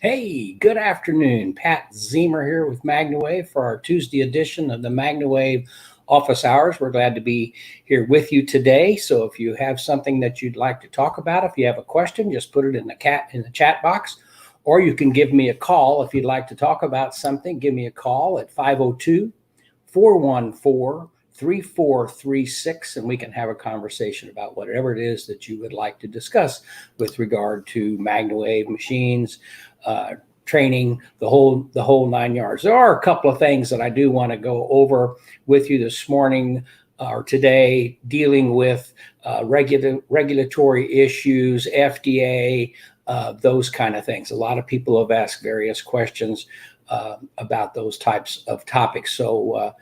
Hey, good afternoon. Pat Ziemer here with MagnaWave for our Tuesday edition of the MagnaWave office hours. We're glad to be here with you today. So if you have something that you'd like to talk about, if you have a question, just put it in the chat box, or you can give me a call if you'd like to talk about something. Give me a call at 502-414-3436, and we can have a conversation about whatever it is that you would like to discuss with regard to MagnaWave machines, training, the whole 9 yards. There are a couple of things that I do want to go over with you this morning or today, dealing with regulatory issues, FDA, those kind of things. A lot of people have asked various questions about those types of topics. So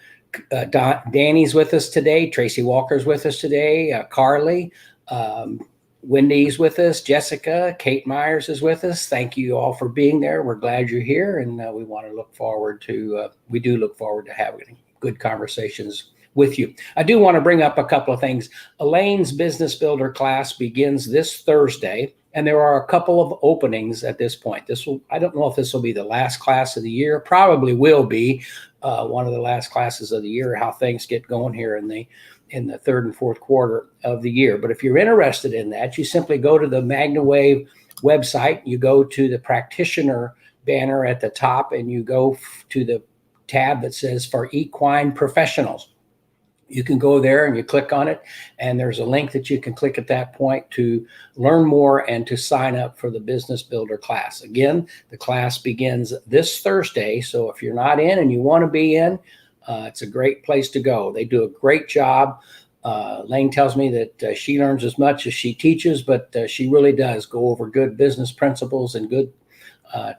Danny's with us today. Tracy Walker's with us today. Carly. Wendy's with us, Jessica, Kate Myers is with us. Thank you all for being there. We're glad you're here, and we do look forward to having good conversations with you. I do want to bring up a couple of things. Elaine's Business Builder class begins this Thursday, and there are a couple of openings at this point. I don't know if this will be the last class of the year. Probably will be one of the last classes of the year, how things get going here in the third and fourth quarter of the year. But if you're interested in that, you simply go to the MagnaWave website. You go to the practitioner banner at the top, and you go to the tab that says for equine professionals. You can go there and you click on it, and there's a link that you can click at that point to learn more and to sign up for the Business Builder class. Again, the class begins this Thursday, so if you're not in and you want to be in, it's a great place to go. They do a great job. Lane tells me that she learns as much as she teaches, but she really does go over good business principles and good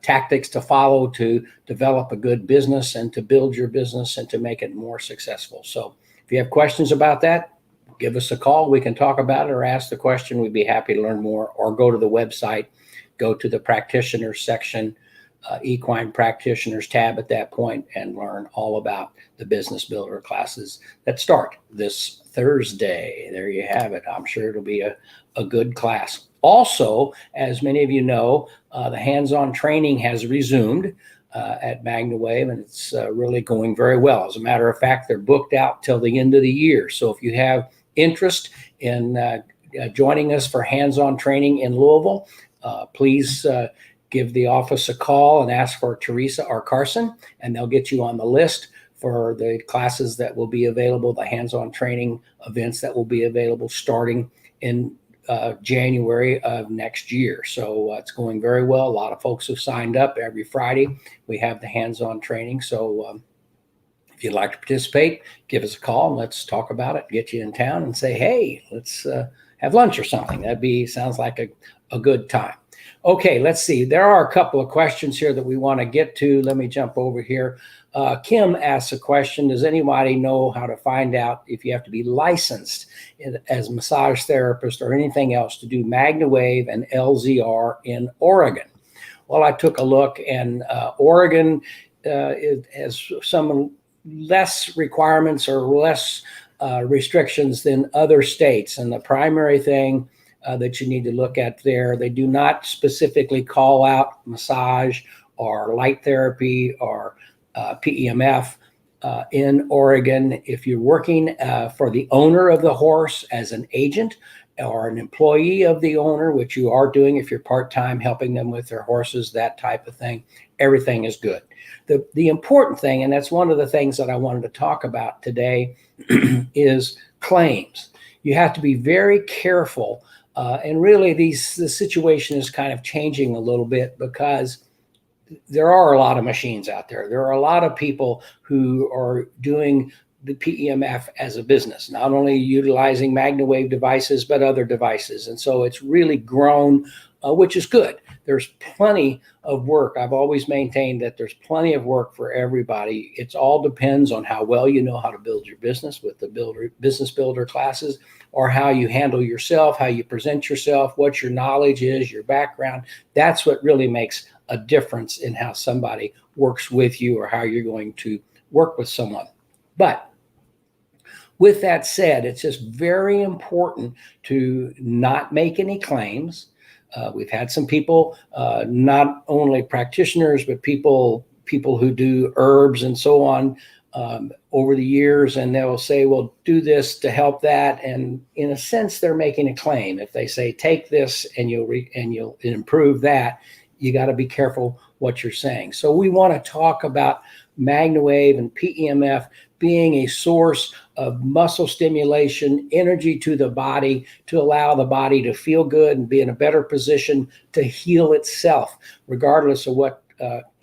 tactics to follow to develop a good business and to build your business and to make it more successful. So if you have questions about that, give us a call. We can talk about it or ask the question. We'd be happy to learn more, or go to the website, go to the practitioners section, equine practitioners tab at that point, and learn all about the Business Builder classes that start this Thursday. There you have it. I'm sure it'll be a good class. Also, as many of you know, the hands-on training has resumed at MagnaWave, and it's really going very well. As a matter of fact, they're booked out till the end of the year. So if you have interest in joining us for hands-on training in Louisville, please give the office a call and ask for Teresa or Carson, and they'll get you on the list for the classes that will be available, the hands-on training events that will be available starting in January of next year. So it's going very well. A lot of folks have signed up. Every Friday we have the hands-on training. So if you'd like to participate, give us a call and let's talk about it, get you in town and say, hey, let's have lunch or something. Sounds like a good time. Okay, let's see. There are a couple of questions here that we want to get to. Let me jump over here. Kim asks a question. Does anybody know how to find out if you have to be licensed as a massage therapist or anything else to do MagnaWave and LZR in Oregon? Well, I took a look, and Oregon has some less requirements or less restrictions than other states. And the primary thing that you need to look at there, they do not specifically call out massage or light therapy or PEMF in Oregon. If you're working for the owner of the horse as an agent or an employee of the owner, which you are doing if you're part-time helping them with their horses, that type of thing, everything is good. The important thing, and that's one of the things that I wanted to talk about today, is claims. You have to be very careful. And really, the situation is kind of changing a little bit because there are a lot of machines out there. There are a lot of people who are doing the PEMF as a business, not only utilizing MagnaWave devices, but other devices. And so it's really grown, which is good. There's plenty of work. I've always maintained that there's plenty of work for everybody. It all depends on how well you know how to build your business with the Business Builder classes, or how you handle yourself, how you present yourself, what your knowledge is, your background. That's what really makes a difference in how somebody works with you or how you're going to work with someone. But with that said, it's just very important to not make any claims. We've had some people, not only practitioners, but people who do herbs and so on over the years, and they'll say, well, do this to help that. And in a sense, they're making a claim. If they say, take this and you'll improve that, you got to be careful what you're saying. So we want to talk about MagnaWave and PEMF being a source of muscle stimulation, energy to the body, to allow the body to feel good and be in a better position to heal itself, regardless of what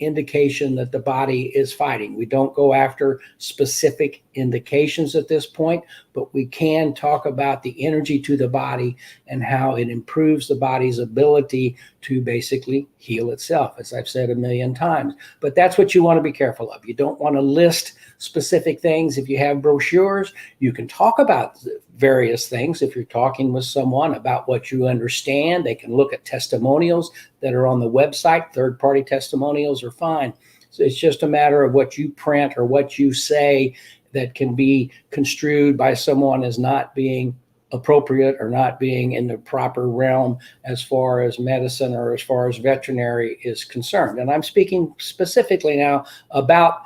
indication that the body is fighting. We don't go after specific indications at this point, but we can talk about the energy to the body and how it improves the body's ability to basically heal itself, as I've said a million times. But that's what you want to be careful of. You don't want to list specific things. If you have brochures, you can talk about various things. If you're talking with someone about what you understand, they can look at testimonials that are on the website. Third-party testimonials are fine. So it's just a matter of what you print or what you say that can be construed by someone as not being appropriate or not being in the proper realm as far as medicine or as far as veterinary is concerned. And I'm speaking specifically now about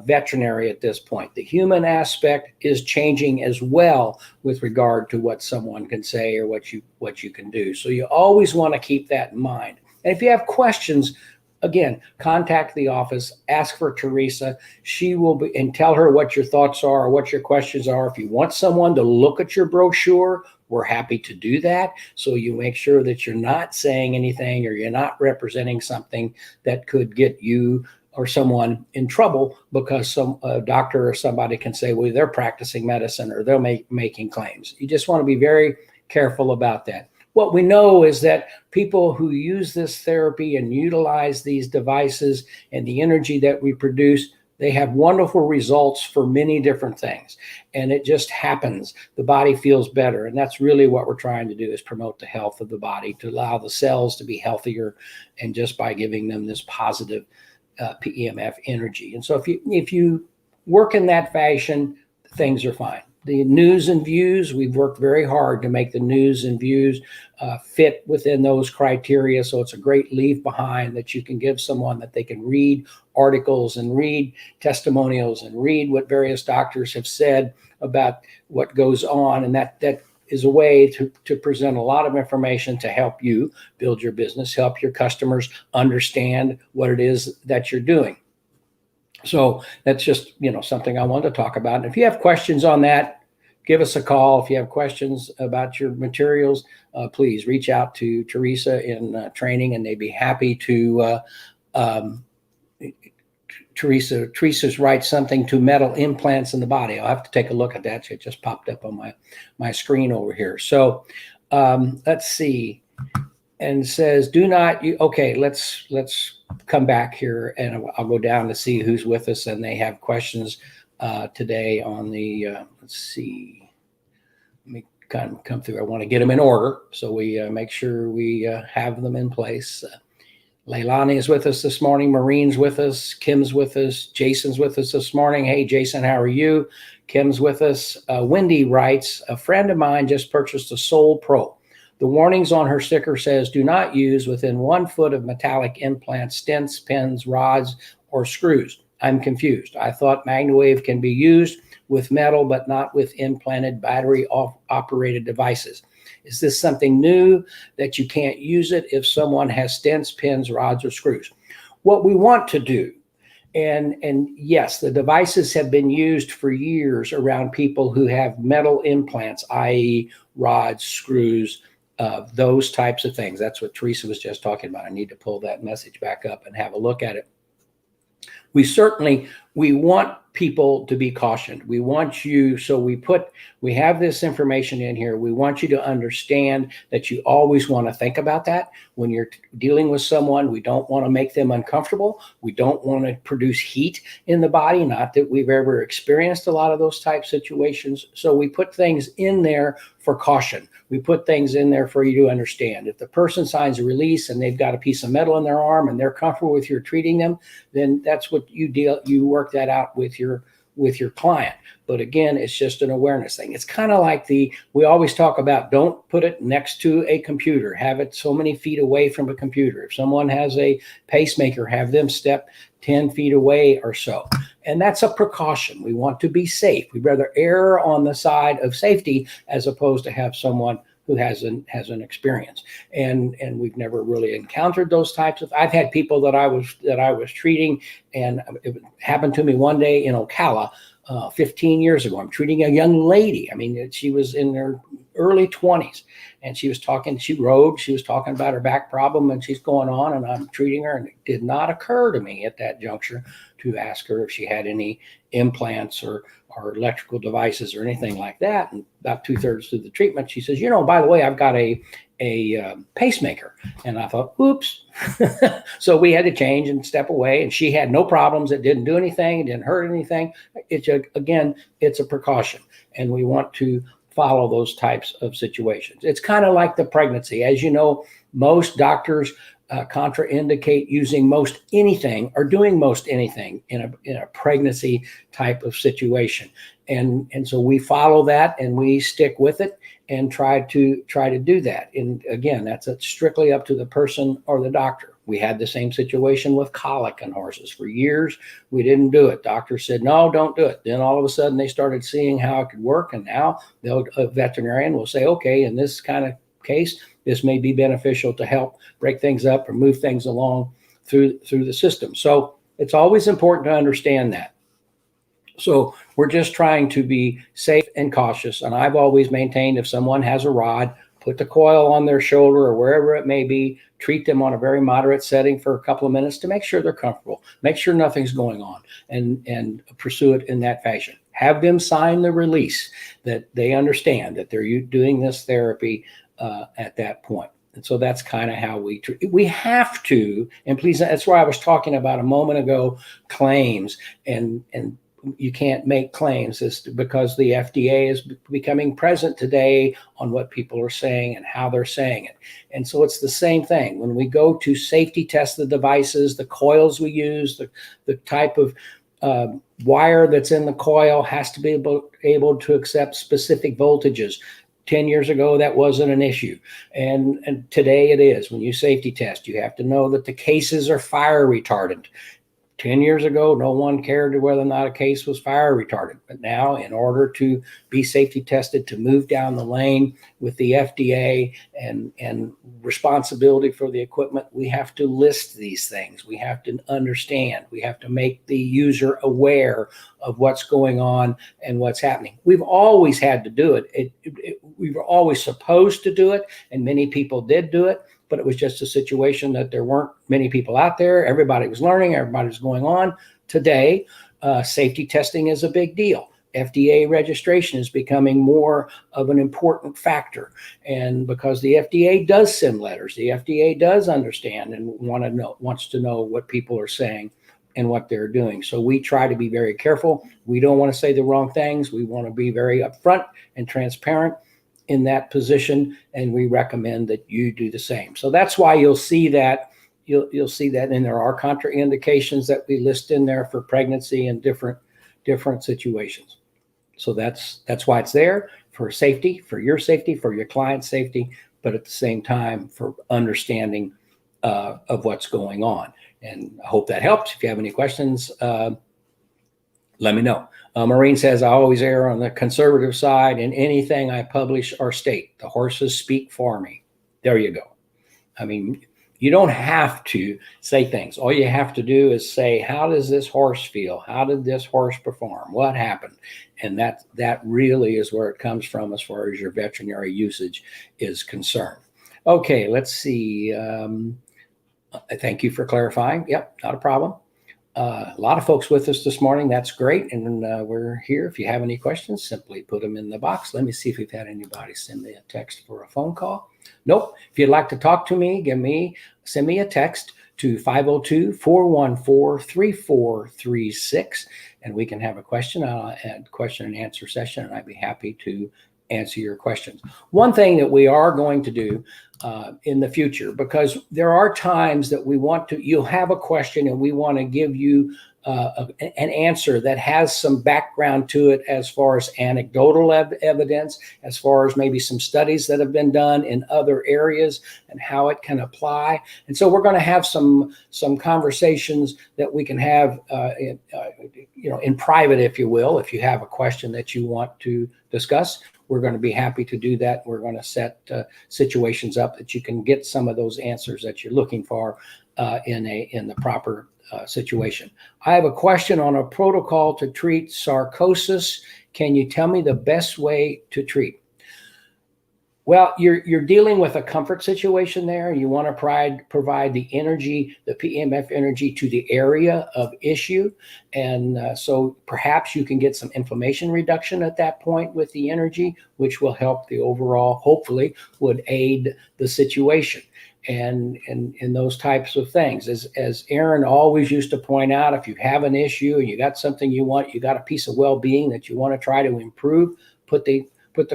veterinary at this point. The human aspect is changing as well with regard to what someone can say or what you can do. So you always want to keep that in mind. And if you have questions, again, contact the office, ask for Teresa. She will be, and tell her what your thoughts are or what your questions are. If you want someone to look at your brochure, we're happy to do that. So you make sure that you're not saying anything or you're not representing something that could get you or someone in trouble, because some doctor or somebody can say, well, they're practicing medicine or they're making claims. You just want to be very careful about that. What we know is that people who use this therapy and utilize these devices and the energy that we produce, they have wonderful results for many different things. And it just happens. The body feels better. And that's really what we're trying to do, is promote the health of the body, to allow the cells to be healthier, and just by giving them this positive PEMF energy. And so if you work in that fashion, things are fine. The news and views, we've worked very hard to make the news and views fit within those criteria. So it's a great leave behind that you can give someone, that they can read articles and read testimonials and read what various doctors have said about what goes on. And that is a way to present a lot of information to help you build your business, help your customers understand what it is that you're doing. So that's just, something I wanted to talk about. And if you have questions on that, give us a call. If you have questions about your materials, please reach out to Teresa in training, and they'd be happy to. Teresa's writes something to metal implants in the body. I'll have to take a look at that. It just popped up on my screen over here. So let's see. And says, do not, okay, let's come back here, and I'll go down to see who's with us, and they have questions today on the, let's see, let me kind of come through. I want to get them in order, so we make sure we have them in place. Leilani is with us this morning. Maureen's with us. Kim's with us. Jason's with us this morning. Hey, Jason, how are you? Kim's with us. Wendy writes, a friend of mine just purchased a Soul Pro. The warnings on her sticker says, do not use within 1 foot of metallic implants, stents, pins, rods, or screws. I'm confused. I thought MagnaWave can be used with metal, but not with implanted battery-operated devices. Is this something new that you can't use it if someone has stents, pins, rods, or screws? What we want to do, and yes, the devices have been used for years around people who have metal implants, i.e. rods, screws, those types of things. That's what Teresa was just talking about. I need to pull that message back up and have a look at it. We want people to be cautioned. We want you, so we have this information in here. We want you to understand that you always want to think about that. When you're dealing with someone, we don't want to make them uncomfortable. We don't want to produce heat in the body. Not that we've ever experienced a lot of those type situations. So we put things in there for caution. We put things in there for you to understand. If the person signs a release and they've got a piece of metal in their arm and they're comfortable with you treating them, then that's what you work that out with your with your client. But again, it's just an awareness thing. It's kind of like we always talk about, don't put it next to a computer. Have it so many feet away from a computer. If someone has a pacemaker, have them step 10 feet away or so. And that's a precaution. We want to be safe. We'd rather err on the side of safety as opposed to have someone who has an experience. And we've never really encountered those types of. I've had people that I was treating, and it happened to me one day in Ocala 15 years ago. I'm treating a young lady. I mean, she was in her early 20s, and she was talking about her back problem, and she's going on, and I'm treating her, and it did not occur to me at that juncture to ask her if she had any implants or electrical devices or anything like that. And about 2/3 through the treatment, she says, by the way, I've got a pacemaker. And I thought, oops. So we had to change and step away, and she had no problems. It didn't do anything. It didn't hurt anything. It's a precaution, and we want to follow those types of situations. It's kind of like the pregnancy. As you know, most doctors contraindicate using most anything or doing most anything in a pregnancy type of situation. And so we follow that, and we stick with it and try to do that. And again, that's strictly up to the person or the doctor. We had the same situation with colic in horses. For years, we didn't do it. Doctors said, no, don't do it. Then all of a sudden they started seeing how it could work. And now a veterinarian will say, okay, in this kind of case, this may be beneficial to help break things up or move things along through the system. So it's always important to understand that. So we're just trying to be safe and cautious. And I've always maintained, if someone has a rod, put the coil on their shoulder or wherever it may be, treat them on a very moderate setting for a couple of minutes to make sure they're comfortable, make sure nothing's going on, and pursue it in that fashion. Have them sign the release that they understand that they're doing this therapy at that point. And so that's kind of how we have to, and please, that's why I was talking about a moment ago, claims, and you can't make claims. It's because the FDA is becoming present today on what people are saying and how they're saying it. And so it's the same thing. When we go to safety test the devices, the coils we use, the type of wire that's in the coil has to be able to accept specific voltages. 10 years ago, that wasn't an issue. And today it is. When you safety test, you have to know that the cases are fire retardant. 10 years ago, no one cared whether or not a case was fire retardant. But now, in order to be safety tested, to move down the lane with the FDA and responsibility for the equipment, we have to list these things. We have to understand. We have to make the user aware of what's going on and what's happening. We've always had to do it. We were always supposed to do it, and many people did do it. But it was just a situation that there weren't many people out there. Everybody was learning. Everybody was going on. Today, safety testing is a big deal. FDA registration is becoming more of an important factor. And because the FDA does send letters, the FDA does understand and wants to know what people are saying and what they're doing. So we try to be very careful. We don't want to say the wrong things. We want to be very upfront and transparent in that position, and we recommend that you do the same. So that's why you'll see that, and there are contraindications that we list in there for pregnancy and different situations. So that's why it's there, for safety, for your client's safety, but at the same time for understanding of what's going on. And I hope that helps. If you have any questions, let me know. Maureen says, I always err on the conservative side in anything I publish or state. The horses speak for me. There you go. I mean, you don't have to say things. All you have to do is say, how does this horse feel? How did this horse perform? What happened? And that really is where it comes from as far as your veterinary usage is concerned. Okay, let's see. Thank you for clarifying. Yep, not a problem. A lot of folks with us this morning. That's great. And we're here. If you have any questions, simply put them in the box. Let me see if we've had anybody send me a text for a phone call. Nope. If you'd like to talk to me, send me a text to 502-414-3436, and we can have a question. I'll add question and answer session, and I'd be happy to answer your questions. One thing that we are going to do in the future, because there are times that you'll have a question and we want to give you an answer that has some background to it as far as anecdotal evidence, as far as maybe some studies that have been done in other areas and how it can apply. And so we're going to have some conversations that we can have in private, if you will. If you have a question that you want to discuss, we're going to be happy to do that. We're going to set situations up that you can get some of those answers that you're looking for in the proper situation. I have a question on a protocol to treat sarcosis. Can you tell me the best way to treat? Well, you're dealing with a comfort situation there. You want to provide the energy, the PEMF energy, to the area of issue. And so perhaps you can get some inflammation reduction at that point with the energy, which will help the overall, hopefully, would aid the situation. And those types of things. As Aaron always used to point out, if you have an issue and you got something you want, you got a piece of well-being that you want to try to improve, put the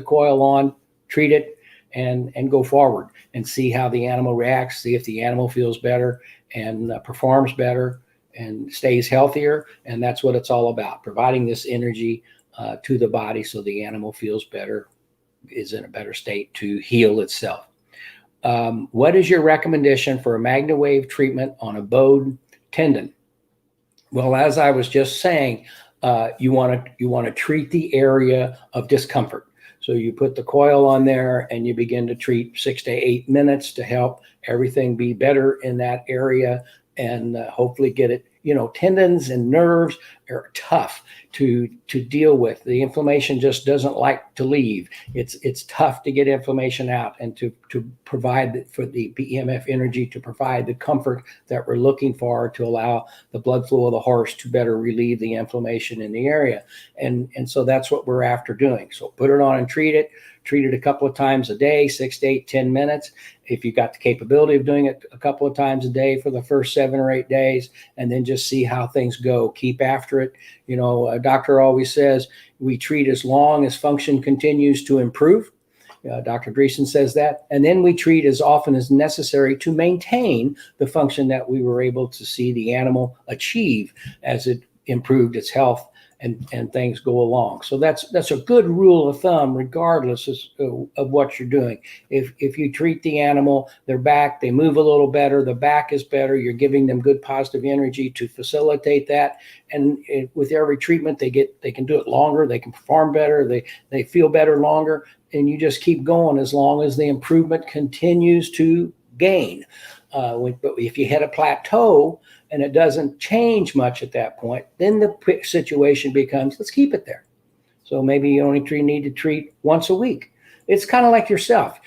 coil on, treat it, and go forward and see how the animal reacts, see if the animal feels better and performs better and stays healthier. And that's what it's all about, providing this energy to the body so the animal feels better, is in a better state to heal itself. What is your recommendation for a MagnaWave treatment on a bowed tendon? Well, as I was just saying, you want to treat the area of discomfort. So you put the coil on there and you begin to treat 6 to 8 minutes to help everything be better in that area and hopefully get it. Tendons and nerves are tough to deal with. The inflammation just doesn't like to leave. It's tough to get inflammation out and to provide for the PEMF energy to provide the comfort that we're looking for to allow the blood flow of the horse to better relieve the inflammation in the area. And so that's what we're after doing. So put it on and treat it. Treat it a couple of times a day, 6 to 8, 10 minutes. If you've got the capability of doing it a couple of times a day for the first 7 or 8 days, and then just see how things go. Keep after it. A doctor always says we treat as long as function continues to improve. Dr. Dreesen says that. And then we treat as often as necessary to maintain the function that we were able to see the animal achieve as it improved its health and things go along. So that's a good rule of thumb, regardless of what you're doing. If you treat the animal, their back, they move a little better, the back is better, you're giving them good positive energy to facilitate that. And with every treatment, they can do it longer, they can perform better, they feel better longer, and you just keep going as long as the improvement continues to gain. But if you hit a plateau and it doesn't change much at that point, then the situation becomes, let's keep it there. So maybe you only need to treat once a week. It's kind of like yourself.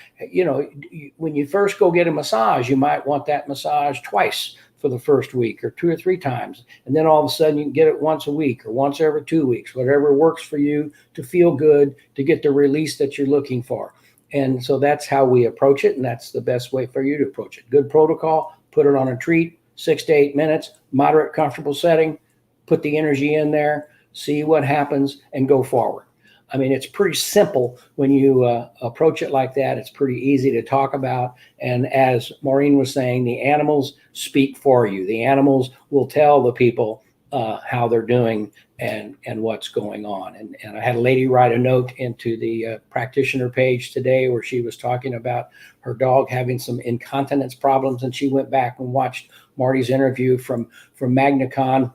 When you first go get a massage, you might want that massage twice for the first week or 2 or 3 times. And then all of a sudden you can get it once a week or once every 2 weeks, whatever works for you to feel good, to get the release that you're looking for. And so that's how we approach it, and that's the best way for you to approach it. Good protocol, put it on a treat, 6 to 8 minutes, moderate, comfortable setting, put the energy in there, see what happens, and go forward. I mean, it's pretty simple when you approach it like that. It's pretty easy to talk about. And as Maureen was saying, the animals speak for you. The animals will tell the people how they're doing and what's going on. And I had a lady write a note into the practitioner page today where she was talking about her dog having some incontinence problems, and she went back and watched Marty's interview from MagnaCon,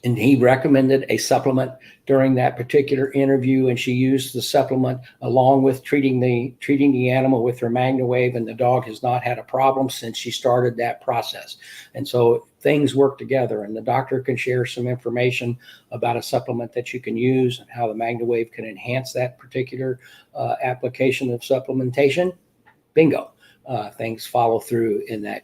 and he recommended a supplement during that particular interview, and she used the supplement along with treating the animal with her MagnaWave, and the dog has not had a problem since she started that process. And so things work together, and the doctor can share some information about a supplement that you can use and how the MagnaWave can enhance that particular application of supplementation. Bingo. Things follow through in that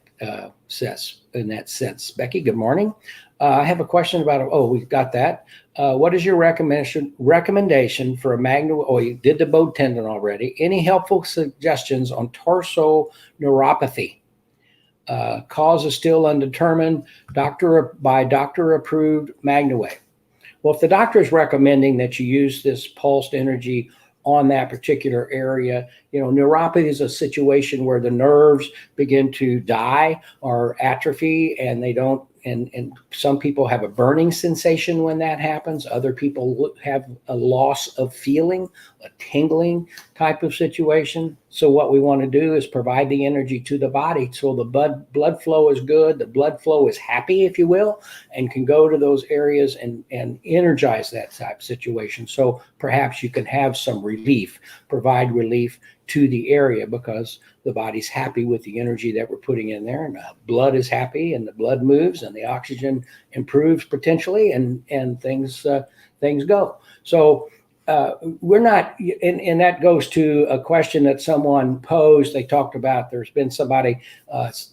sense. Becky, good morning. I have a question about, we've got that. What is your recommendation for a MagnaWave? You did the bowed tendon already. Any helpful suggestions on torso neuropathy? Cause is still undetermined. By doctor approved MagnaWave. Well, if the doctor is recommending that you use this pulsed energy on that particular area, neuropathy is a situation where the nerves begin to die or atrophy, and they don't and some people have a burning sensation when that happens. Other people have a loss of feeling, a tingling type of situation. So what we want to do is provide the energy to the body so the blood flow is good, the blood flow is happy, if you will, and can go to those areas and energize that type of situation. So perhaps you can have some relief, provide relief to the area because the body's happy with the energy that we're putting in there, and the blood is happy, and the blood moves, and the oxygen improves potentially, and things go. So we're not, and that goes to a question that someone posed. They talked about there's been somebody,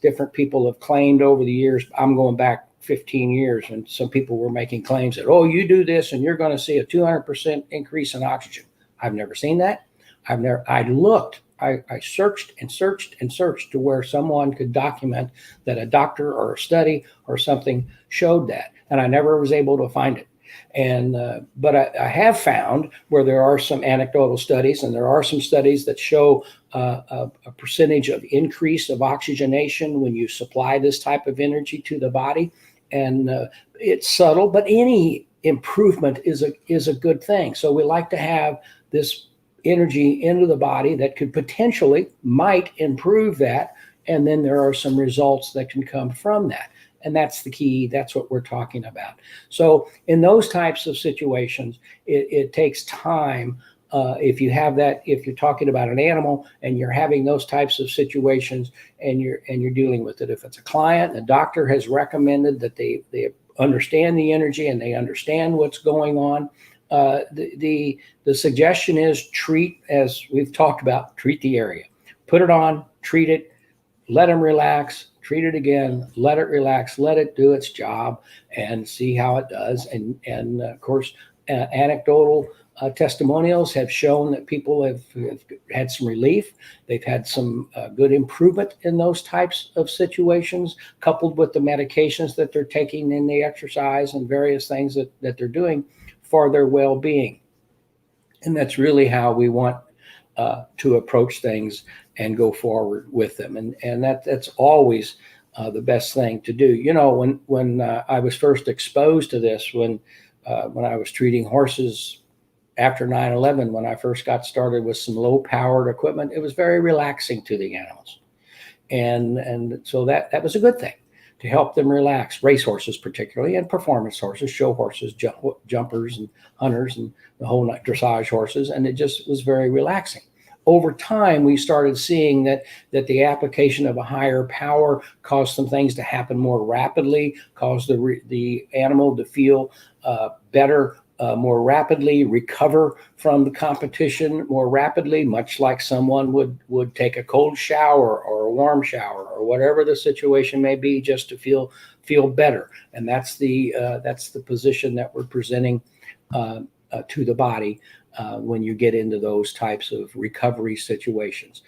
different people have claimed over the years. I'm going back 15 years, and some people were making claims that, oh, you do this and you're going to see a 200% increase in oxygen. I've never seen that. I looked, I searched and searched and searched to where someone could document that a doctor or a study or something showed that. And I never was able to find it. And, but I have found where there are some anecdotal studies, and there are some studies that show a percentage of increase of oxygenation when you supply this type of energy to the body. And it's subtle, but any improvement is a good thing. So we like to have this energy into the body that could potentially might improve that. And then there are some results that can come from that. And that's the key. That's what we're talking about. So in those types of situations, it takes time. If you have that, if you're talking about an animal and you're having those types of situations and you're dealing with it, if it's a client, the doctor has recommended that they understand the energy and they understand what's going on. The suggestion is treat, as we've talked about, treat the area, put it on, treat it, let them relax, treat it again, let it relax, let it do its job, and see how it does. And of course, anecdotal testimonials have shown that people have had some relief. They've had some good improvement in those types of situations, coupled with the medications that they're taking and the exercise and various things that they're doing for their well-being. And that's really how we want to approach things and go forward with them. And that's always the best thing to do. You know, when I was first exposed to this, when I was treating horses after 9/11, when I first got started with some low-powered equipment, it was very relaxing to the animals. And so that was a good thing, to help them relax, racehorses particularly, and performance horses, show horses, jumpers and hunters, and the whole dressage horses, and it just was very relaxing. Over time, we started seeing that the application of a higher power caused some things to happen more rapidly, caused the animal to feel better more rapidly, recover from the competition more rapidly, much like someone would take a cold shower or a warm shower or whatever the situation may be, just to feel better. And that's the position that we're presenting to the body when you get into those types of recovery situations.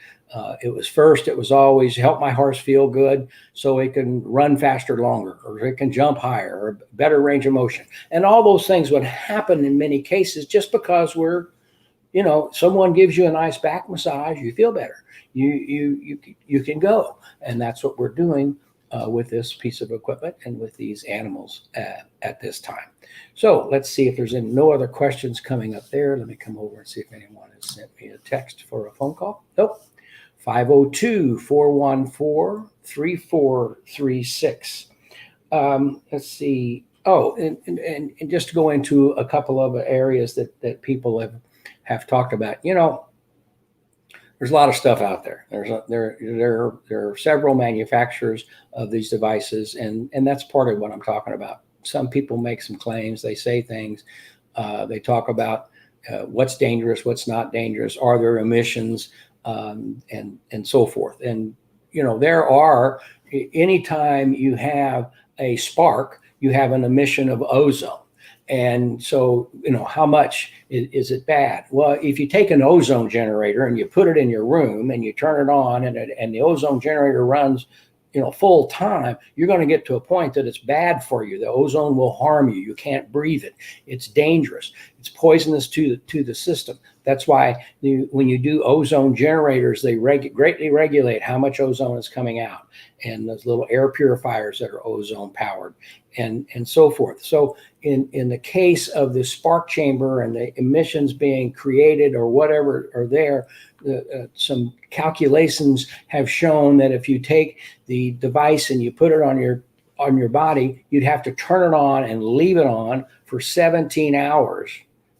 It was always help my horse feel good so it can run faster longer, or it can jump higher, or better range of motion. And all those things would happen in many cases just because someone gives you a nice back massage, you feel better. You can go. And that's what we're doing with this piece of equipment and with these animals at this time. So let's see if there's no other questions coming up there. Let me come over and see if anyone has sent me a text for a phone call. Nope. 502-414-3436. Let's see. Oh, and just to go into a couple of areas that people have talked about. You know, there's a lot of stuff out there. There are several manufacturers of these devices, and that's part of what I'm talking about. Some people make some claims. They say things. They talk about what's dangerous, what's not dangerous. Are there emissions? And so forth. And, there are, anytime you have a spark, you have an emission of ozone. And so, how much is it bad? Well, if you take an ozone generator and you put it in your room and you turn it on and the ozone generator runs, full time, you're going to get to a point that it's bad for you. The ozone will harm you. You can't breathe it. It's dangerous. It's poisonous to the system. That's why when you do ozone generators, they greatly regulate how much ozone is coming out, and those little air purifiers that are ozone powered, and so forth. So in the case of the spark chamber and the emissions being created or whatever are there, some calculations have shown that if you take the device and you put it on your body, you'd have to turn it on and leave it on for 17 hours.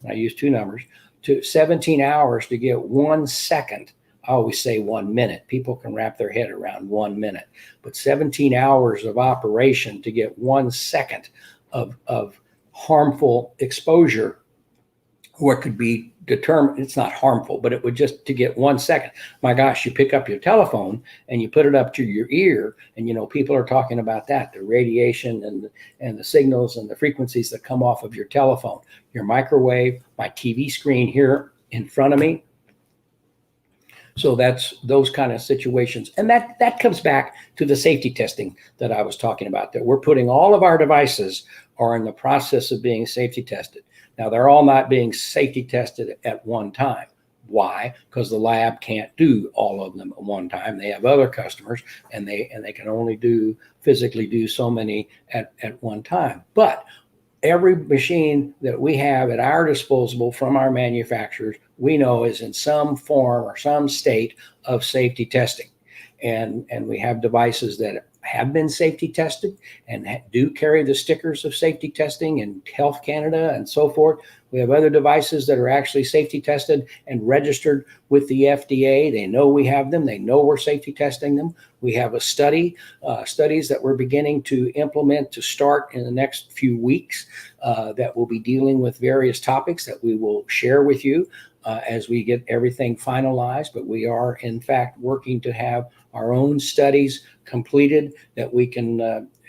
I use two numbers, to 17 hours to get 1 second. I always say 1 minute. People can wrap their head around 1 minute, but 17 hours of operation to get 1 second of harmful exposure, what could be determined, it's not harmful, but it would just to get 1 second. My gosh, you pick up your telephone and you put it up to your ear, and people are talking about that, the radiation and the signals and the frequencies that come off of your telephone, your microwave, my TV screen here in front of me. So that's those kind of situations. And that comes back to the safety testing that I was talking about, that we're putting all of our devices are in the process of being safety tested. Now, they're all not being safety tested at one time. Why? Because the lab can't do all of them at one time. They have other customers, and they can only physically do so many at one time. But every machine that we have at our disposal from our manufacturers, we know is in some form or some state of safety testing. And we have devices that have been safety tested and do carry the stickers of safety testing in Health Canada and so forth. We have other devices that are actually safety tested and registered with the FDA. They know we have them. They know we're safety testing them. We have a studies that we're beginning to implement to start in the next few weeks that will be dealing with various topics that we will share with you as we get everything finalized. But we are, in fact, working to have our own studies completed that we can,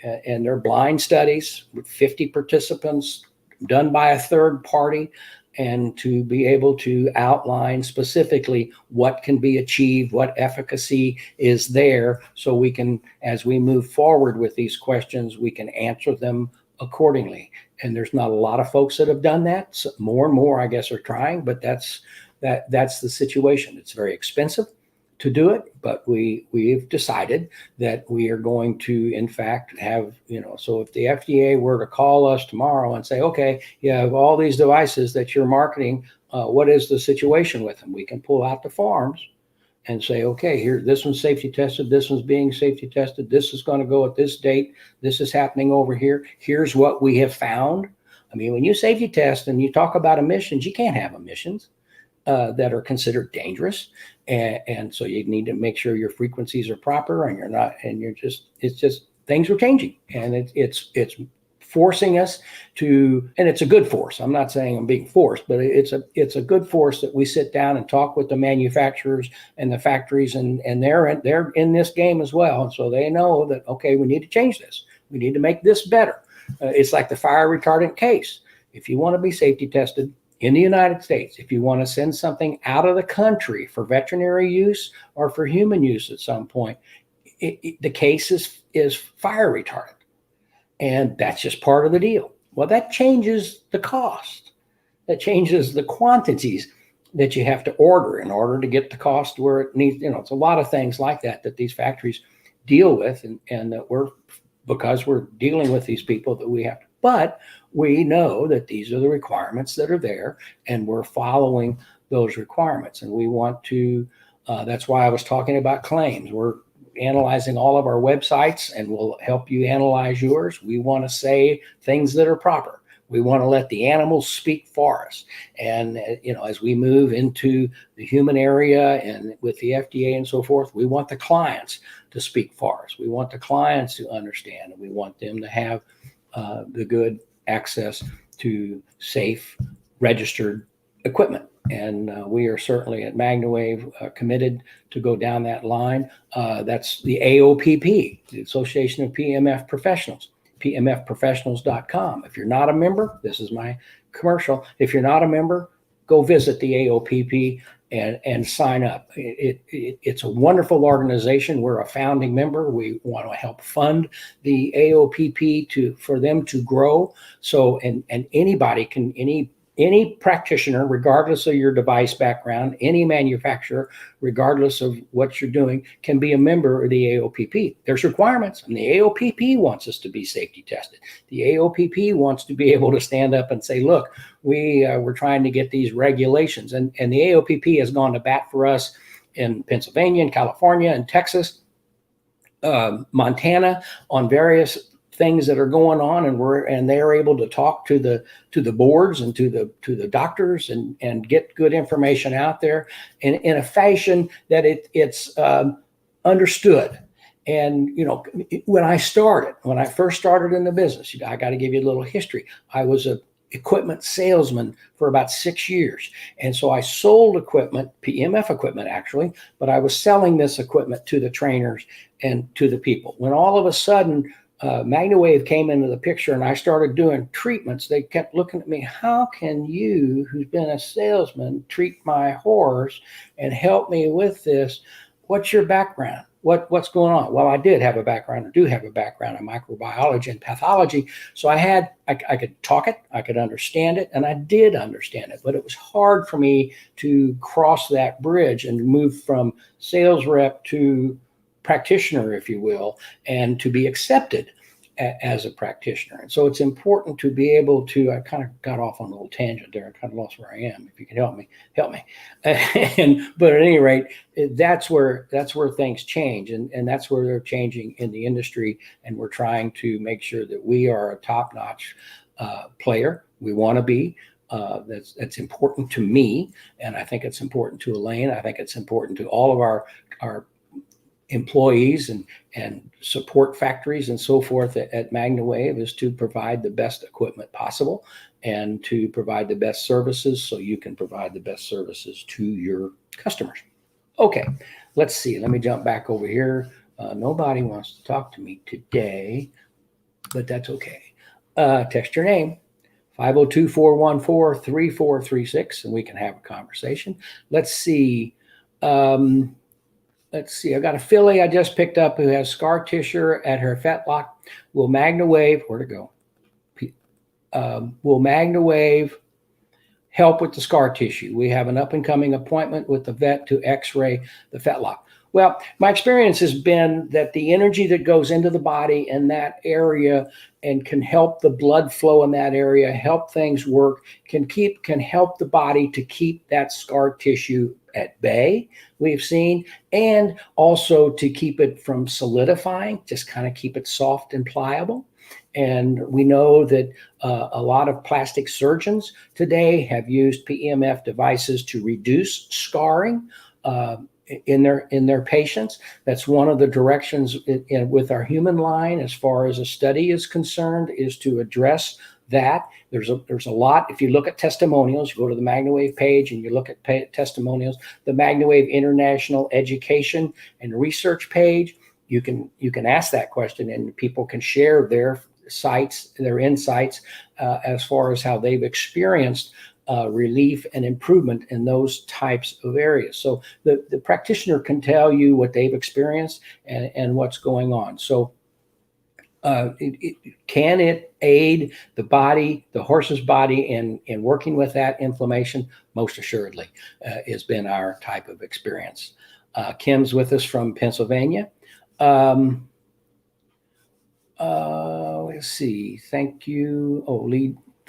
and they're blind studies with 50 participants done by a third party, and to be able to outline specifically what can be achieved, what efficacy is there, so we can, as we move forward with these questions, we can answer them accordingly. And there's not a lot of folks that have done that. So more and more, I guess, are trying, but that's the situation. It's very expensive to do it, but we've decided that we are going to, in fact, have, so if the FDA were to call us tomorrow and say, okay, you have all these devices that you're marketing, what is the situation with them? We can pull out the forms and say, okay, here, this one's safety tested, this one's being safety tested, this is going to go at this date, this is happening over here, here's what we have found. I mean, when you safety test and you talk about emissions, you can't have emissions that are considered dangerous. And so you need to make sure your frequencies are proper, and it's just things are changing, and it's forcing us to, and it's a good force. I'm not saying I'm being forced, but it's a good force that we sit down and talk with the manufacturers and the factories, and they're in this game as well. And so they know that, okay, we need to change this. We need to make this better. It's like the fire retardant case. If you want to be safety tested in the United States, if you want to send something out of the country for veterinary use or for human use at some point, the case is fire retardant. And that's just part of the deal. Well, that changes the cost. That changes the quantities that you have to order in order to get the cost where it needs. It's a lot of things like that these factories deal with, and that because we're dealing with these people that we have to. But we know that these are the requirements that are there, and we're following those requirements. And we want to, that's why I was talking about claims. We're analyzing all of our websites, and we'll help you analyze yours. We want to say things that are proper. We want to let the animals speak for us. And, as we move into the human area and with the FDA and so forth, we want the clients to speak for us. We want the clients to understand, and we want them to have the good access to safe, registered equipment. And we are certainly at MagnaWave committed to go down that line. That's the AOPP, the Association of PMF Professionals, pmfprofessionals.com. If you're not a member, this is my commercial. If you're not a member, go visit the AOPP and sign up. It's a wonderful organization. We're a founding member. We want to help fund the AOPP for them to grow. So, and anybody can, any practitioner, regardless of your device background, any manufacturer, regardless of what you're doing, can be a member of the AOPP. There's requirements, and the AOPP wants us to be safety tested. The AOPP wants to be able to stand up and say, look, we're trying to get these regulations. And the AOPP has gone to bat for us in Pennsylvania, and California, and Texas, Montana, on various things that are going on, and they're able to talk to the boards and to the doctors and get good information out there in a fashion that it's understood. And when I first started in the business, I got to give you a little history. I was a equipment salesman for about 6 years, and so I sold equipment, PEMF equipment actually, but I was selling this equipment to the trainers and to the people. When all of a sudden MagnaWave came into the picture and I started doing treatments, they kept looking at me, how can you, who's been a salesman, treat my horse and help me with this? What's your background? What's going on? Well, I do have a background in microbiology and pathology. So I could talk it, I could understand it, and I did understand it, but it was hard for me to cross that bridge and move from sales rep to practitioner, if you will, and to be accepted as a practitioner. And so it's important to be able to, I kind of got off on a little tangent there. I kind of lost where I am. If you can help me. But at any rate, that's where things change. And that's where they're changing in the industry. And we're trying to make sure that we are a top-notch player. We want to be. That's important to me. And I think it's important to Elaine. I think it's important to all of our employees and support factories and so forth at MagnaWave, is to provide the best equipment possible and to provide the best services so you can provide the best services to your customers. Okay, let's see. Let me jump back over here. Nobody wants to talk to me today, but that's okay. Text your name, 502-414-3436, and we can have a conversation. Let's see. I got a filly I just picked up who has scar tissue at her fetlock. Will MagnaWave, where'd it go? Will MagnaWave help with the scar tissue? We have an up-and-coming appointment with the vet to x-ray the fetlock. Well, my experience has been that the energy that goes into the body in that area and can help the blood flow in that area, help things work, can help the body to keep that scar tissue at bay, we've seen, and also to keep it from solidifying, just kind of keep it soft and pliable. And we know that a lot of plastic surgeons today have used PEMF devices to reduce scarring in their patients. That's one of the directions with our human line, as far as a study is concerned, is to address that. There's a lot. If you look at testimonials, you go to the MagnaWave page and you look at testimonials, the MagnaWave International Education and Research page, you can ask that question and people can share their insights as far as how they've experienced relief and improvement in those types of areas. So the practitioner can tell you what they've experienced and what's going on. So can it aid the body, the horse's body, in working with that inflammation? Most assuredly, has been our type of experience. Kim's with us from Pennsylvania. Let's see. Thank you.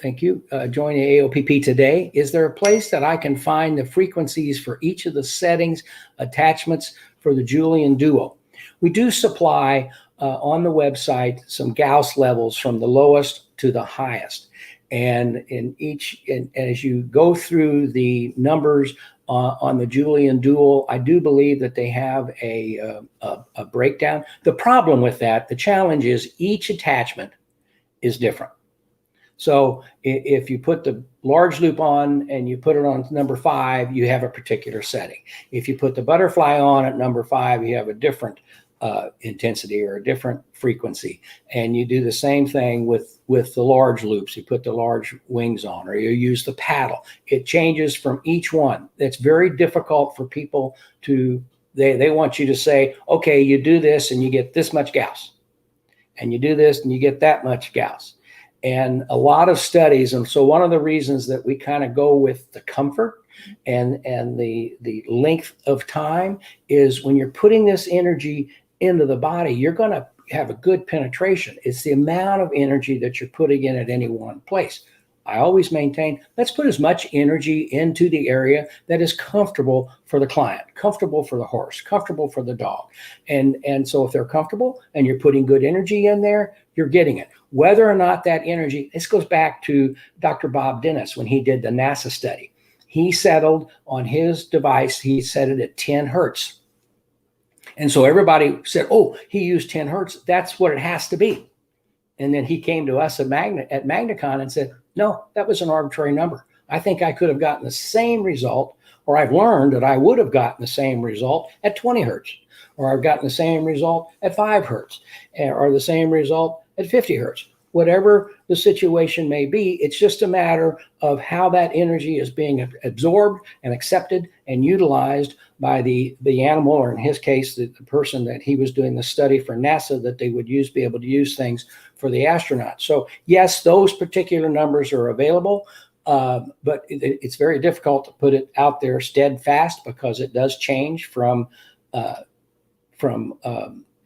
Thank you. Join the AOPP today. Is there a place that I can find the frequencies for each of the settings, attachments for the Julian Duo? We do supply on the website some Gauss levels from the lowest to the highest. And as you go through the numbers on the Julian Dual, I do believe that they have a breakdown. The problem with that, the challenge is each attachment is different. So if you put the large loop on and you put it on number 5, you have a particular setting. If you put the butterfly on at number 5, you have a different intensity or a different frequency. And you do the same thing with the large loops. You put the large wings on, or you use the paddle. It changes from each one. It's very difficult for people to, they want you to say, okay, you do this and you get this much Gauss, and you do this and you get that much Gauss. And a lot of studies, and so one of the reasons that we kind of go with the comfort and the length of time is when you're putting this energy into the body, you're going to have a good penetration. It's the amount of energy that you're putting in at any one place. I always maintain, let's put as much energy into the area that is comfortable for the client, comfortable for the horse, comfortable for the dog. And so if they're comfortable and you're putting good energy in there, you're getting it. Whether or not that energy, this goes back to Dr. Bob Dennis when he did the NASA study. He settled on his device, he set it at 10 hertz. And so everybody said, oh, he used 10 hertz. That's what it has to be. And then he came to us at MagnaCon and said, no, that was an arbitrary number. I think I could have gotten the same result, or I've learned that I would have gotten the same result at 20 hertz, or I've gotten the same result at 5 hertz, or the same result at 50 hertz. Whatever the situation may be, it's just a matter of how that energy is being absorbed and accepted and utilized by the animal, or in his case, the person that he was doing the study for NASA, that they would be able to use things for the astronauts. So yes, those particular numbers are available, but it's very difficult to put it out there steadfast because it does change from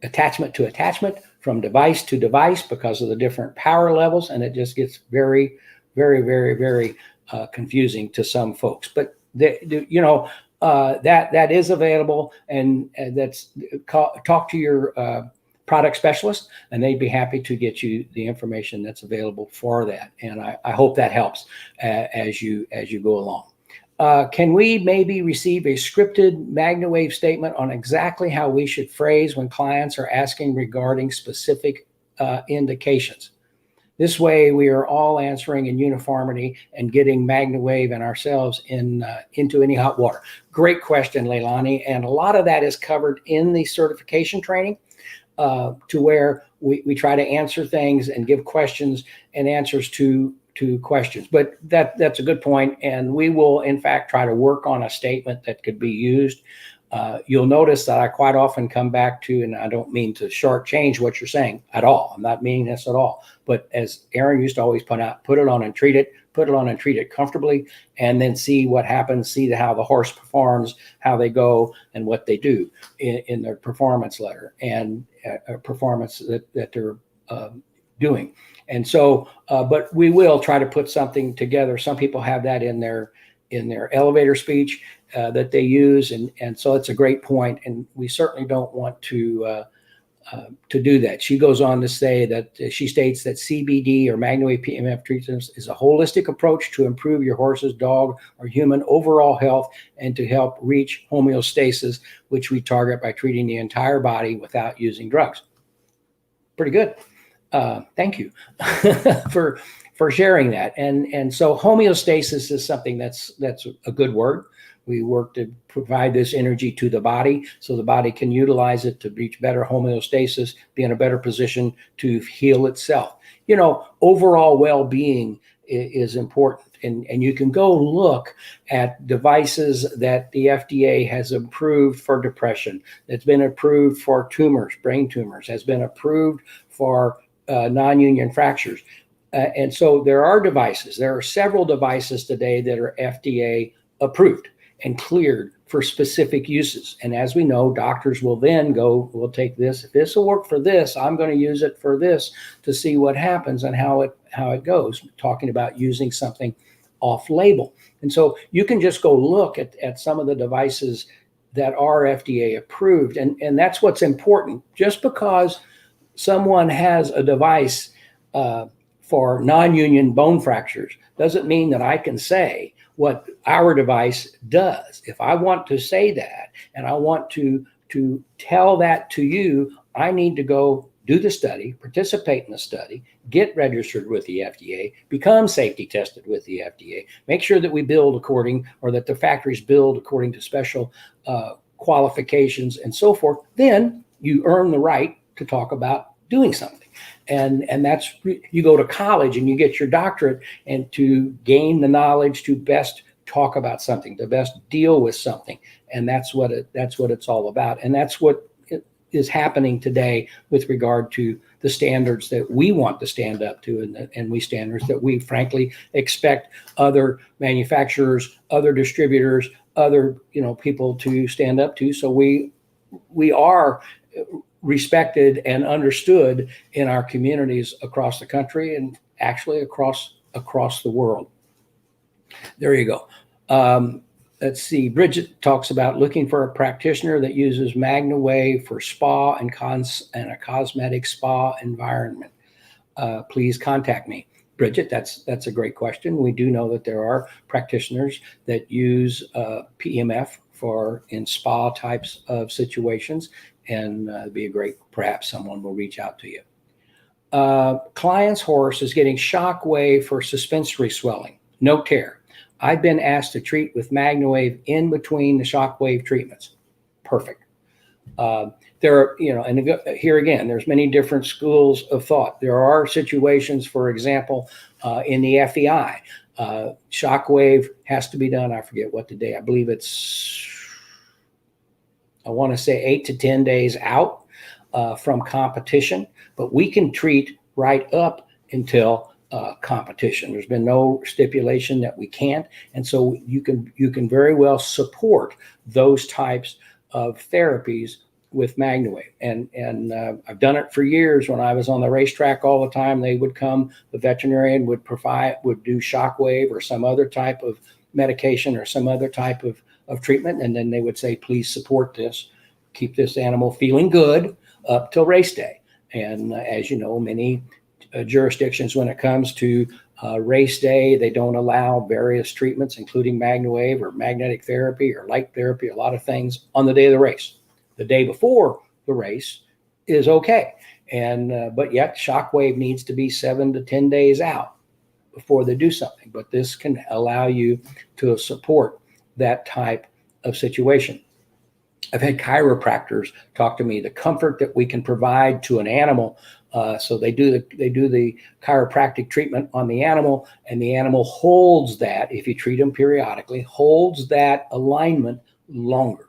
attachment to attachment, from device to device because of the different power levels, and it just gets very, very, very, very confusing to some folks. But that is available, and that's talk to your product specialist, and they'd be happy to get you the information that's available for that. And I hope that helps as you go along. Can we maybe receive a scripted MagnaWave statement on exactly how we should phrase when clients are asking regarding specific indications? This way, we are all answering in uniformity and getting MagnaWave and ourselves into any hot water. Great question, Leilani. And a lot of that is covered in the certification training, to where we try to answer things and give questions and answers to questions. But that's a good point, and we will in fact try to work on a statement that could be used. You'll notice that I quite often come back to, and I don't mean to shortchange what you're saying at all. I'm not meaning this at all. But as Aaron used to always point out, put it on and treat it comfortably, and then see what happens, see how the horse performs, how they go, and what they do in their performance letter and performance that they're doing. And so, but we will try to put something together. Some people have that in their elevator speech that they use, and so it's a great point. And we certainly don't want to do that. She goes on to say that she states that CBD or MagnaWave PMF treatments is a holistic approach to improve your horse's, dog, or human overall health and to help reach homeostasis, which we target by treating the entire body without using drugs. Pretty good. Thank you for sharing that. And so homeostasis is something that's a good word. We work to provide this energy to the body so the body can utilize it to reach better homeostasis, be in a better position to heal itself. Overall well-being is important. And you can go look at devices that the FDA has approved for depression, that's been approved for tumors, brain tumors, has been approved for non-union fractures. And so there are several devices today that are FDA approved and cleared for specific uses. And as we know, doctors will then go, we'll take this, if this will work for this, I'm going to use it for this to see what happens and how it goes, talking about using something off-label. And so you can just go look at some of the devices that are FDA approved. And that's what's important. Just because someone has a device for non-union bone fractures doesn't mean that I can say what our device does. If I want to say that and I want to tell that to you, I need to go do the study, participate in the study, get registered with the FDA, become safety tested with the FDA, make sure that we build according, or that the factories build according to special qualifications and so forth. Then you earn the right to talk about doing something. And that's, you go to college and you get your doctorate, and to gain the knowledge to best talk about something, to best deal with something. And that's what it's all about. And that's what is happening today with regard to the standards that we want to stand up to, and we standards that we frankly expect other manufacturers, other distributors, other people to stand up to. So we are respected and understood in our communities across the country, and actually across the world. There you go. Let's see. Bridget talks about looking for a practitioner that uses MagnaWave for spa and a cosmetic spa environment. Please contact me. Bridget, that's a great question. We do know that there are practitioners that use PEMF in spa types of situations, and it'd be perhaps someone will reach out to you. Client's horse is getting shockwave for suspensory swelling, no tear. I've been asked to treat with MagnaWave in between the shockwave treatments. Perfect. There are, and here again, there's many different schools of thought. There are situations, for example, in the FEI, shockwave has to be done. I forget what the day. I believe I want to say 8 to 10 days out from competition, but we can treat right up until competition. There's been no stipulation that we can't, and so you can very well support those types of therapies with MagnaWave. And I've done it for years. When I was on the racetrack all the time, they would come, the veterinarian would do shockwave or some other type of medication or some other type of treatment, and then they would say, please support this, keep this animal feeling good up till race day. And as you know, many jurisdictions, when it comes to race day, they don't allow various treatments, including MagnaWave or magnetic therapy or light therapy, a lot of things on the day of the race. The day before the race is okay. And but yet shockwave needs to be 7 to 10 days out before they do something. But this can allow you to support that type of situation. I've had chiropractors talk to me, the comfort that we can provide to an animal. So they do the chiropractic treatment on the animal, and the animal holds that, if you treat them periodically, holds that alignment longer,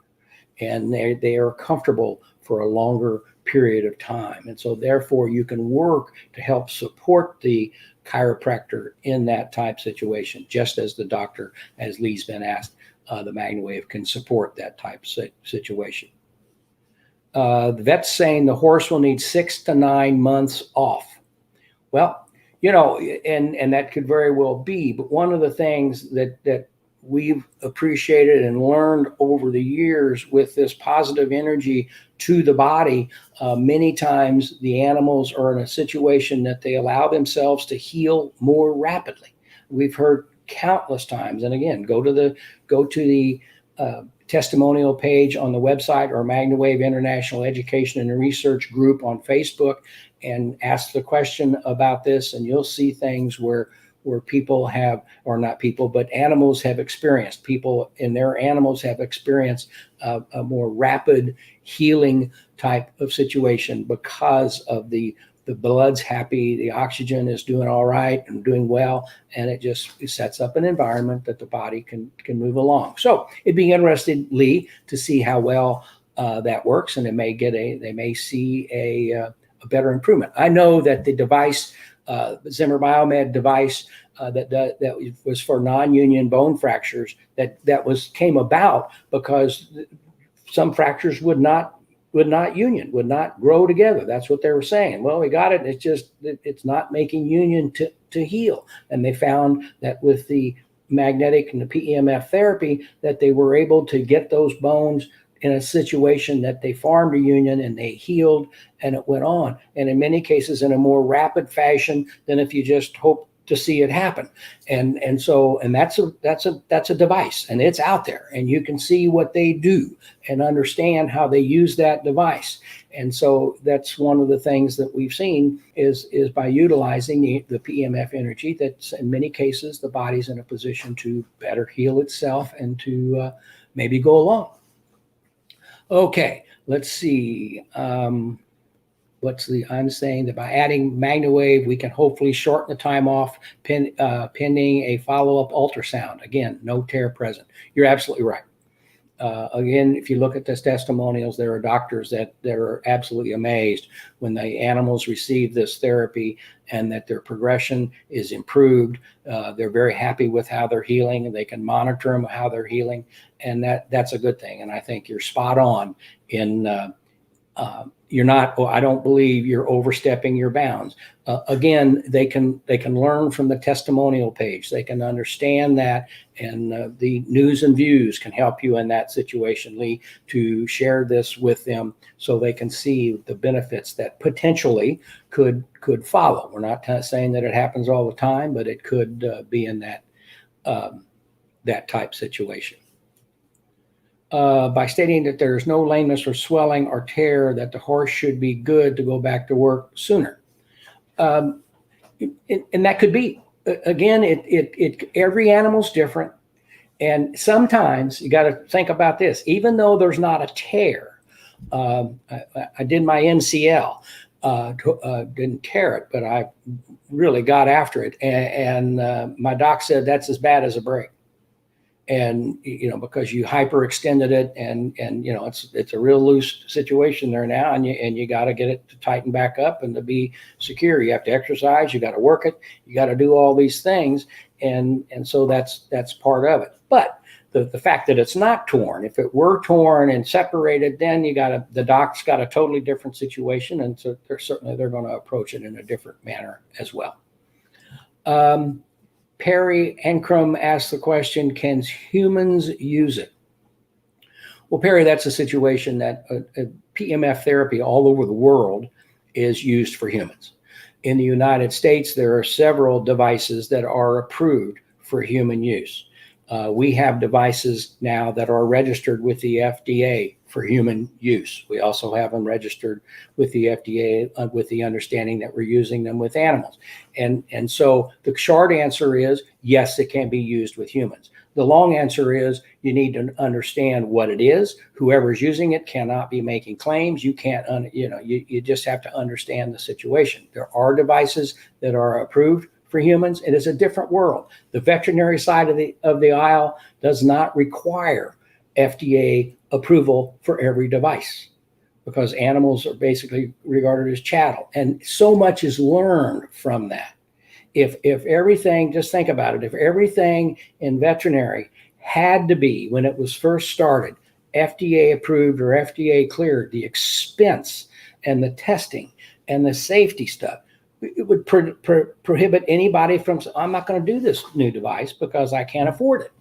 and they are comfortable for a longer period of time. And so therefore you can work to help support the chiropractor in that type situation, just as the doctor, as Lee's been asked, the MagnaWave can support that type of situation. The vet's saying the horse will need 6 to 9 months off. Well, and that could very well be, but one of the things that we've appreciated and learned over the years with this positive energy to the body, many times the animals are in a situation that they allow themselves to heal more rapidly. We've heard countless times, and again, go to the testimonial page on the website, or MagnaWave International Education and Research Group on Facebook, and ask the question about this, and you'll see things where people have, or not people, but animals have experienced, people in their animals have experienced a more rapid healing type of situation because of the blood's happy, the oxygen is doing all right and doing well, and it sets up an environment that the body can move along. So it'd be interesting, Lee, to see how well that works, and they may see a better improvement. I know that the device, Ziemer Biomed device that was for non-union bone fractures, that came about because some fractures would not grow together. That's what they were saying. Well, we got it. It's not making union to heal. And they found that with the magnetic and the PEMF therapy, that they were able to get those bones in a situation that they formed a union and they healed, and it went on. And in many cases, in a more rapid fashion than if you just hope to see it happen. And that's a device, and it's out there, and you can see what they do and understand how they use that device. And so that's one of the things that we've seen is by utilizing the PEMF energy, that in many cases the body's in a position to better heal itself and to maybe go along. Okay, let's see. I'm saying that by adding MagnaWave, we can hopefully shorten the time off pending a follow-up ultrasound. Again, no tear present. You're absolutely right. Again, if you look at the testimonials, there are doctors that are absolutely amazed when the animals receive this therapy and that their progression is improved. They're very happy with how they're healing, and they can monitor them how they're healing, and that's a good thing. And I think you're spot on in you're not. I don't believe you're overstepping your bounds. Again, they can learn from the testimonial page. They can understand that, and the news and views can help you in that situation, Lee, to share this with them so they can see the benefits that potentially could follow. We're not saying that it happens all the time, but it could be in that type situation. By stating that there's no lameness or swelling or tear, that the horse should be good to go back to work sooner. And that could be. Again, every animal's different. And sometimes you got to think about this. Even though there's not a tear, I did my MCL, didn't tear it, but I really got after it. And my doc said that's as bad as a break. And, because you hyperextended it and it's a real loose situation there now, and you got to get it to tighten back up and to be secure. You have to exercise, you got to work it, you got to do all these things. And so that's part of it. But the fact that it's not torn, if it were torn and separated, then the doc's got a totally different situation. And so they're going to approach it in a different manner as well. Perry Ankrum asked the question, can humans use it? Well, Perry, that's a situation that PMF therapy all over the world is used for humans. In the United States, there are several devices that are approved for human use. We have devices now that are registered with the FDA for human use. We also have them registered with the FDA with the understanding that we're using them with animals. And so the short answer is, yes, it can be used with humans. The long answer is you need to understand what it is. Whoever's using it cannot be making claims. You can't, you just have to understand the situation. There are devices that are approved for humans. It is a different world. The veterinary side of the aisle does not require FDA approval for every device because animals are basically regarded as chattel. And so much is learned from that. If everything, just think about it, if everything in veterinary had to be, when it was first started, FDA approved or FDA cleared, the expense and the testing and the safety stuff, it would prohibit anybody from, I'm not going to do this new device because I can't afford it.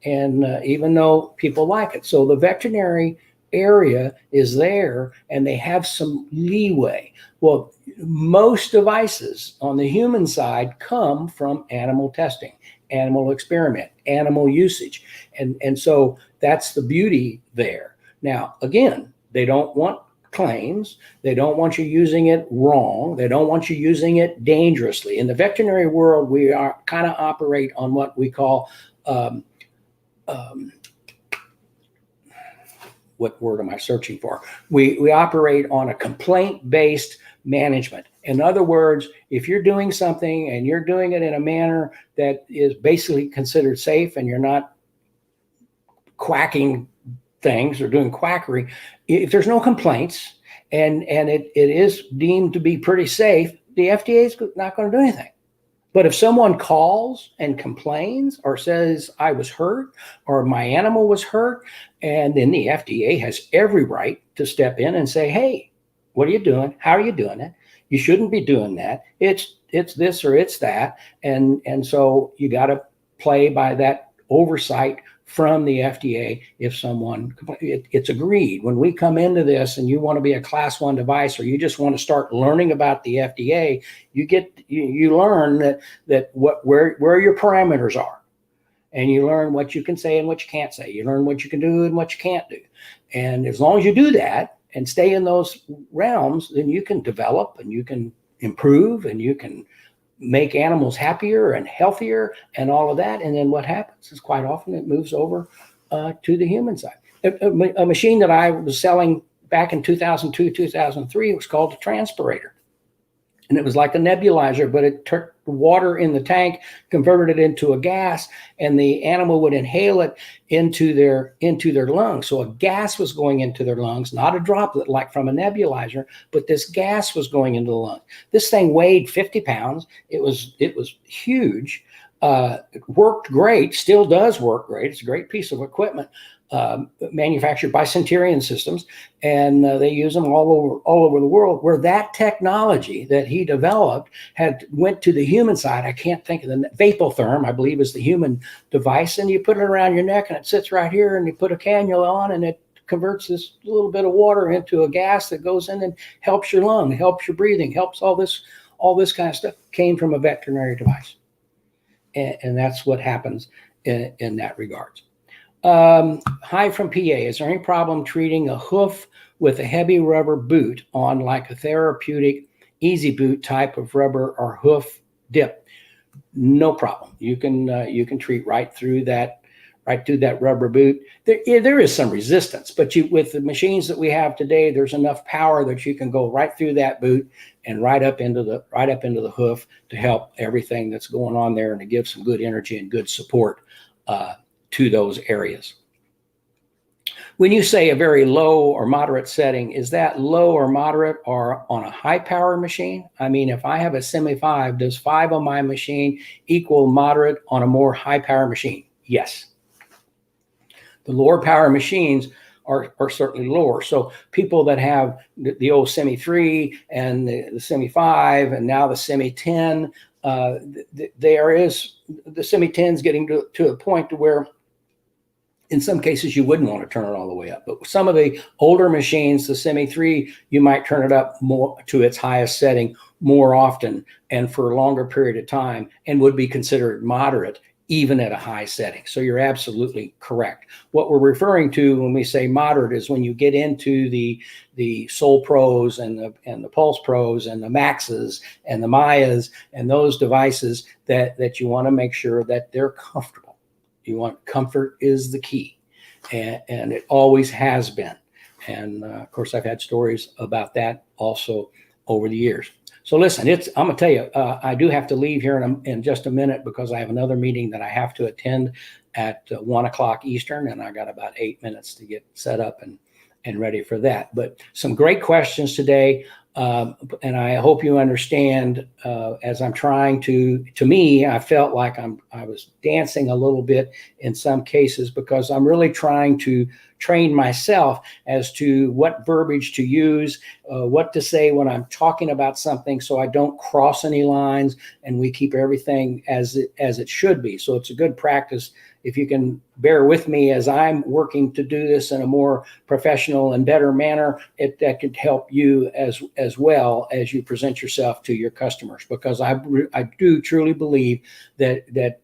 And even though people like it. So the veterinary area is there and they have some leeway. Well, most devices on the human side come from animal testing, animal experiment, animal usage. And so that's the beauty there. Now, again, they don't want claims. They don't want you using it wrong. They don't want you using it dangerously. In the veterinary world, we are kind of operate on what we call what word am I searching for? We operate on a complaint-based management. In other words, if you're doing something and you're doing it in a manner that is basically considered safe and you're not quacking things or doing quackery, if there's no complaints and it is deemed to be pretty safe, the FDA is not going to do anything. But if someone calls and complains or says, I was hurt or my animal was hurt, and then the FDA has every right to step in and say, hey, what are you doing? How are you doing it? You shouldn't be doing that. It's this or it's that. And so you got to play by that oversight from the FDA. If someone, it's agreed. When we come into this and you want to be a class 1 device, or you just want to start learning about the FDA, you learn where your parameters are, and you learn what you can say and what you can't say. You learn what you can do and what you can't do. And as long as you do that and stay in those realms, then you can develop and you can improve and you can make animals happier and healthier and all of that. And then what happens is quite often it moves over to the human side. A machine that I was selling back in 2002, 2003, it was called a transpirator. And it was like a nebulizer, but it took water in the tank, converted it into a gas, and the animal would inhale it into their lungs. So a gas was going into their lungs, not a droplet like from a nebulizer, but this gas was going into the lungs. This thing weighed 50 pounds. It was huge. It worked great, still does work great. It's a great piece of equipment. Manufactured by Centurion Systems, and they use them all over the world. Where that technology that he developed went to the human side. I can't think of the Vapotherm, I believe, is the human device, and you put it around your neck, and it sits right here, and you put a cannula on, and it converts this little bit of water into a gas that goes in and helps your lung, helps your breathing, helps all this kind of stuff. Came from a veterinary device, and that's what happens in that regards. Hi from PA. Is there any problem treating a hoof with a heavy rubber boot on like a therapeutic easy boot type of rubber or hoof dip? No problem. You can treat right through that rubber boot. There is some resistance, but with the machines that we have today, there's enough power that you can go right through that boot and right up into the hoof to help everything that's going on there and to give some good energy and good support to those areas. When you say a very low or moderate setting, is that low or moderate or on a high power machine? I mean, if I have a Semi 5, does 5 on my machine equal moderate on a more high power machine? Yes. The lower power machines are certainly lower. So people that have the old Semi 3 and the Semi 5 and now the Semi 10, the Semi 10 is getting to a point to where in some cases you wouldn't want to turn it all the way up. But some of the older machines, the Semi 3, you might turn it up more to its highest setting more often and for a longer period of time and would be considered moderate even at a high setting. So you're absolutely correct. What we're referring to when we say moderate is when you get into the Soul Pros and the Pulse Pros and the Maxes and the Mayas and those devices that you want to make sure that they're comfortable. You want comfort is the key, and it always has been. And of course, I've had stories about that also over the years. So listen, I'm gonna tell you, I do have to leave here in just a minute because I have another meeting that I have to attend at 1 o'clock Eastern, and I got about 8 minutes to get set up and ready for that. But some great questions today. And I hope you understand, as I'm trying to me, I felt like I was dancing a little bit in some cases because I'm really trying to train myself as to what verbiage to use, what to say when I'm talking about something so I don't cross any lines and we keep everything as it should be. So it's a good practice. If you can bear with me as I'm working to do this in a more professional and better manner, that could help you as well as you present yourself to your customers, because I do truly believe that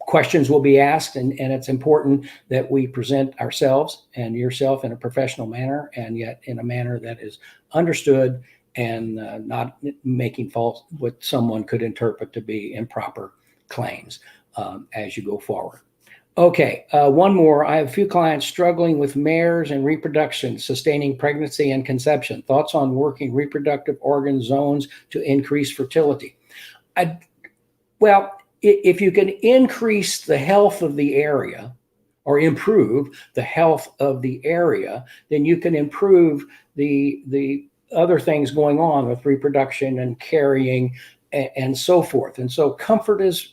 questions will be asked, and it's important that we present ourselves and yourself in a professional manner, and yet in a manner that is understood and not making false what someone could interpret to be improper claims as you go forward. Okay, one more. I have a few clients struggling with mares and reproduction, sustaining pregnancy and conception. Thoughts on working reproductive organ zones to increase fertility? Well, if you can increase the health of the area or improve the health of the area, then you can improve the other things going on with reproduction and carrying and so forth. And so comfort is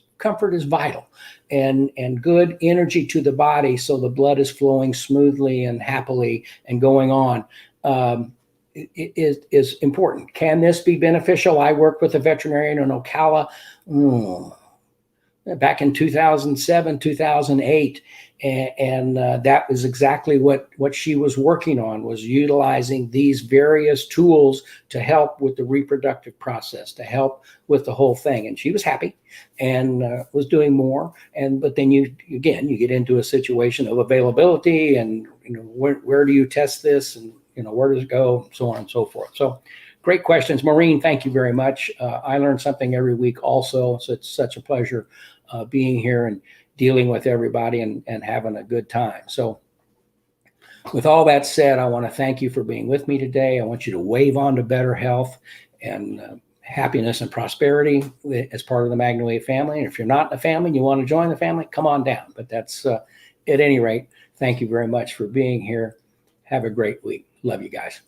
vital, and good energy to the body so the blood is flowing smoothly and happily and going on is important. Can this be beneficial? I worked with a veterinarian in Ocala back in 2007, 2008. And that was exactly what she was working on, was utilizing these various tools to help with the reproductive process, to help with the whole thing. And she was happy and was doing more. But then you get into a situation of availability and, where do you test this, and, where does it go, and so on and so forth. So great questions. Maureen, thank you very much. I learn something every week also. So it's such a pleasure being here and dealing with everybody and having a good time. So with all that said, I want to thank you for being with me today. I want you to wave on to better health and happiness and prosperity as part of the MagnaWave family. And if you're not in the family and you want to join the family, come on down. But that's, at any rate, thank you very much for being here. Have a great week. Love you guys.